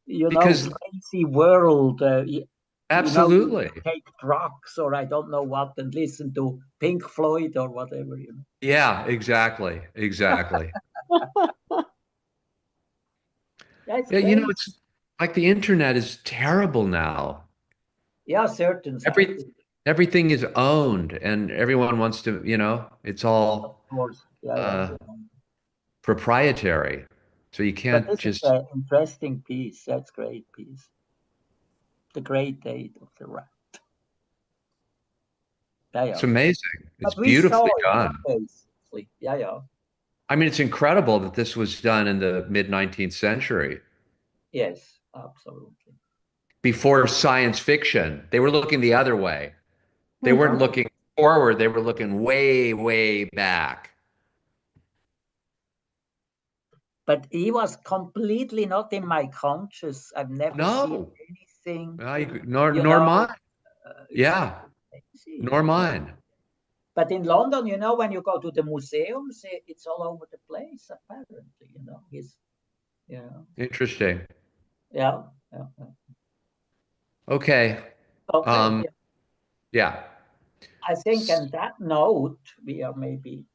Because crazy world. absolutely. Take drugs or I don't know what and listen to Pink Floyd or whatever. Yeah, exactly. That's Yeah, great. it's like the internet is terrible now. Yeah, certain. Everything is owned and everyone wants to, it's all of course. Yeah. Proprietary. So you can't But this just is an interesting piece. That's great piece. The Great Date of the Rat. Yeah. It's amazing. It's But we saw beautifully it, done. basically. Yeah. I mean, it's incredible that this was done in the mid-19th century. Yes, absolutely. Before science fiction, they were looking the other way. They weren't looking forward, they were looking way, way back. But he was completely not in my conscious. I've never seen anything. Nor mine. Yeah, nor mine. But in London, when you go to the museums, it's all over the place, apparently, Interesting. Yeah. Okay. Yeah. I think on that note, we are maybe.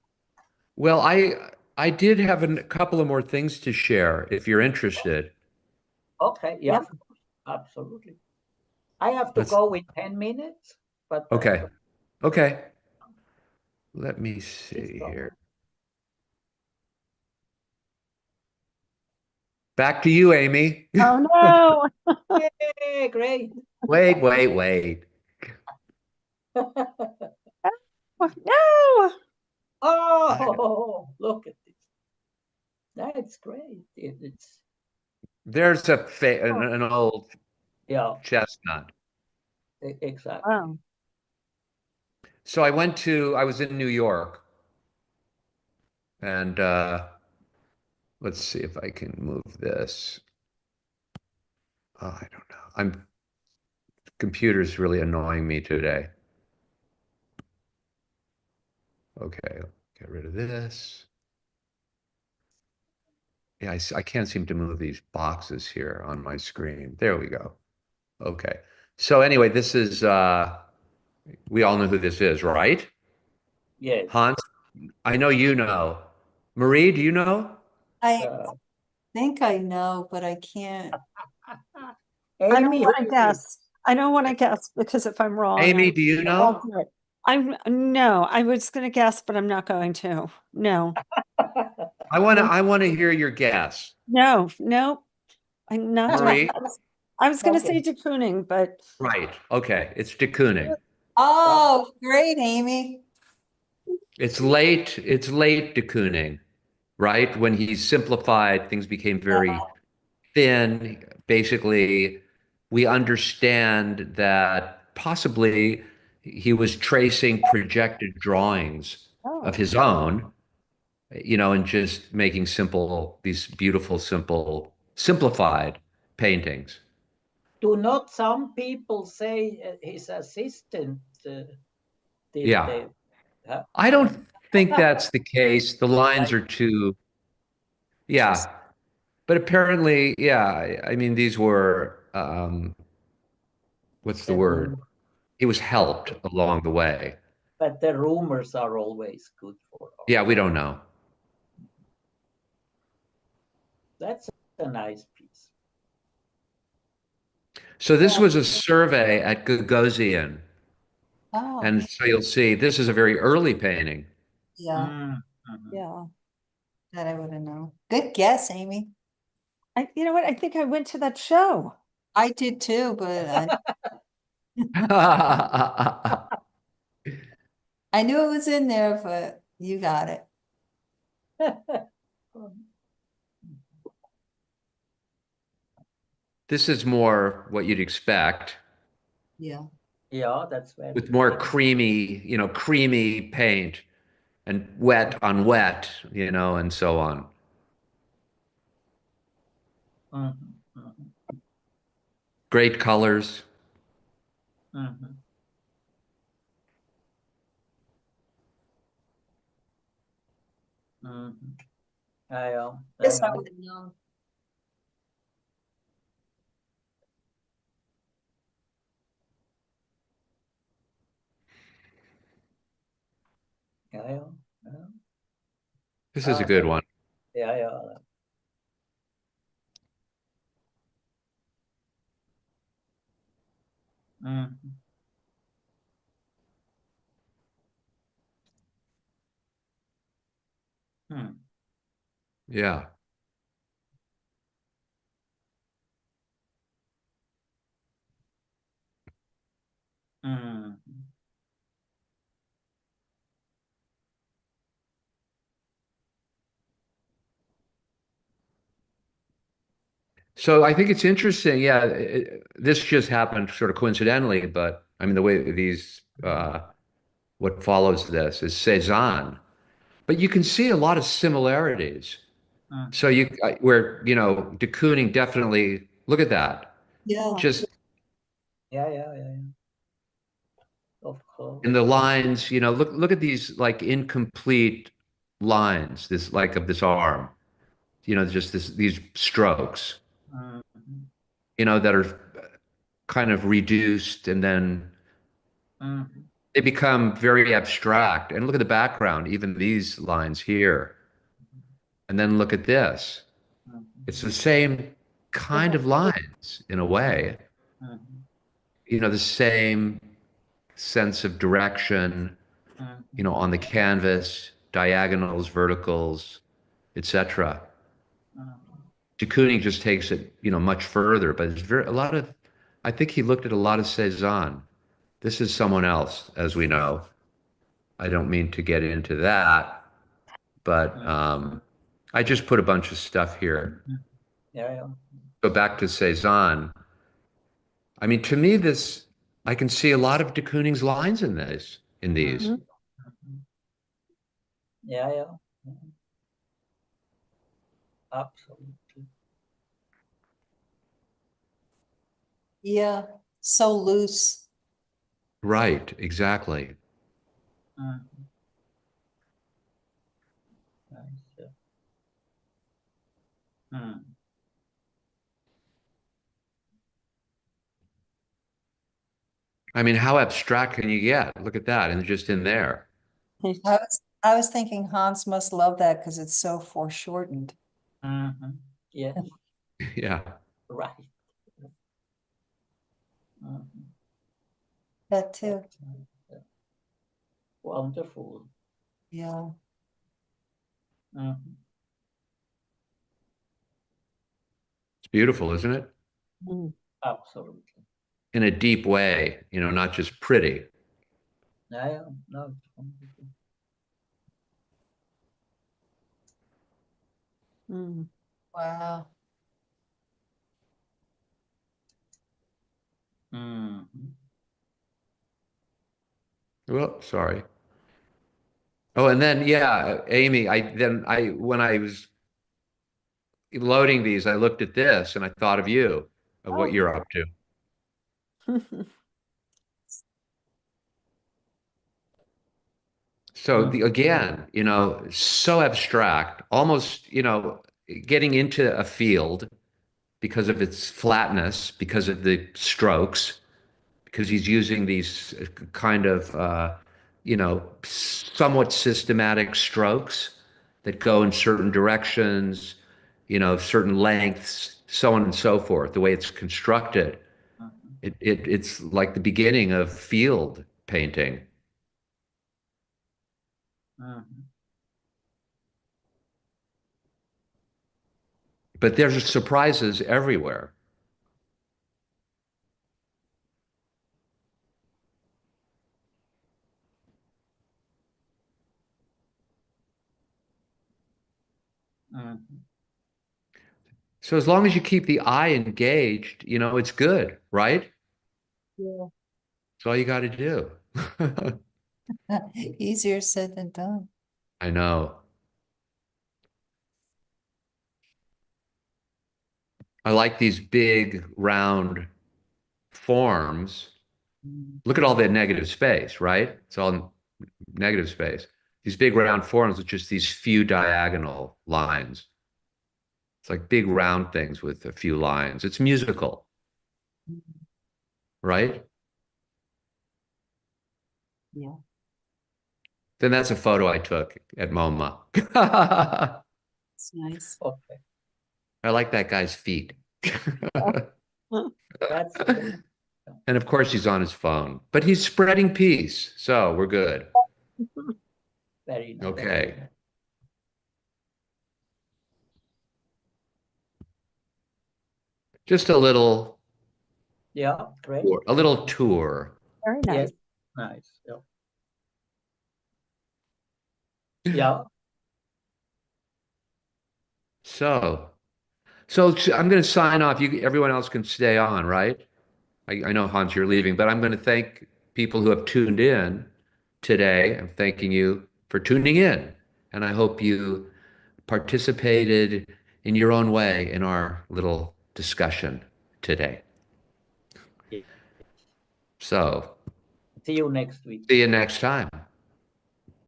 Well, I did have a couple of more things to share if you're interested. Okay. Yeah. Absolutely. I have to go in 10 minutes, but. Okay. Let me see here. Back to you, Amy. Oh no. Yay, great. Wait. No. Oh, look at this. That's great. There's an old chestnut. Exactly. Wow. So I was in New York and let's see if I can move this. Oh, I don't know. Computer's really annoying me today. Okay, get rid of this. Yeah, I can't seem to move these boxes here on my screen. There we go. Okay. So anyway, this is we all know who this is, right? Yes. Hans, I know you know. Marie, do you know? I think I know, but I can't. I don't want to guess. I don't want to guess because if I'm wrong. Amy, do you know? No, I was going to guess, but I'm not going to. No. I want to hear your guess. No. I'm not Marie? I was going to say De Kooning, but. Right. Okay. It's De Kooning. Oh, great, Amy. It's late De Kooning, right? When he simplified, things became very thin. Basically, we understand that possibly he was tracing projected drawings of his own, and just making these beautiful, simplified paintings. Do not some people say his assistant did I don't think that's the case. The lines are too, but apparently, I mean, these were, what's the word? He was helped along the way. But the rumors are always good for us. Yeah, we don't know. That's a nice piece. So this was a survey at Gagosian. Oh. And so you'll see, this is a very early painting. Yeah. That I wouldn't know. Good guess, Amy. You know what? I think I went to that show. I did too, but I knew it was in there, but you got it. This is more what you'd expect Yeah. Yeah, that's very with more good. creamy paint and wet on wet, and so on. Mhm, mhm, Great colors. mhm, mhm. Ja, ja, ja, Yes, I ja. would know. Ja, ja, ja. This is a Ah, good one. ja, ja. Mhm, mhm, Yeah. mhm, So I think it's interesting. Yeah, this just happened sort of coincidentally, but I mean, the way what follows this is Cezanne, but you can see a lot of similarities. mhm. So De Kooning definitely, look at that. Yeah. Just Ja, ja, ja, ja. Of course. in the lines, look at these like incomplete lines, this like of this arm, just these strokes, Mhm, that are kind of reduced and then mhm, they become very abstract. And look at the background, even these lines here. And then look at this. It's mhm, the same kind Yeah. of lines in a way, mhm, the same sense of direction, mhm, on the canvas, diagonals, verticals, etc. mhm, De Kooning just takes it, much further, but it's very a lot of I think he looked at a lot of Cezanne. This is someone else, as we know. I don't mean to get into that, but mhm, I just put a bunch of stuff here. mhm. Ja, ja. Go back to Cezanne. I mean, to me, I can see a lot of de Kooning's lines in these. Mhm, mhm. Ja, ja. Mhm. Absolutely. Yeah. So loose. Right, exactly. Mhm. Nice. Yeah. Mhm. I mean, how abstract can you get? Look at that, and just in there. I was thinking Hans must love that because it's so foreshortened. Mhm. Yes, Yeah. right. Mhm. That too. That's nice. Yeah. Wonderful. Yeah. Mhm. It's beautiful, isn't it? Mm. Absolutely. In a deep way, not just pretty. Ja, ja. No, it's wonderful. Mm. Wow. Mhm. Well, sorry. Oh, and then yeah, Amy, when I was loading these, I looked at this and I thought of you, of what Oh. you're up to. So Mhm. again, so abstract, almost, getting into a field because of its flatness, because of the strokes, because he's using these kind of, somewhat systematic strokes that go in certain directions, certain lengths, so on and so forth. The way it's constructed, Mhm. it's like the beginning of field painting. Mhm. But there's surprises everywhere. So as long as you keep the eye engaged, it's good, right? Yeah. That's all you got to do. Easier said than done. I know. I like these big round forms. Look at all that negative space, right? It's all negative space. These big round forms with just these few diagonal lines. It's like big round things with a few lines. It's musical, right? Yeah. Then that's a photo I took at MoMA. It's nice. Okay. I like that guy's feet. That's good. And of course, he's on his phone, but he's spreading peace. So we're good. Very nice. Okay. Just a little, Yeah, great. a little tour. Very nice. Yes, nice. Yeah. Yeah. So, I'm going to sign off. Everyone else can stay on, right? I know, Hans, you're leaving, but I'm going to thank people who have tuned in today. I'm thanking you for tuning in. And I hope you participated in your own way in our little discussion today. So, See you next week. see you next time.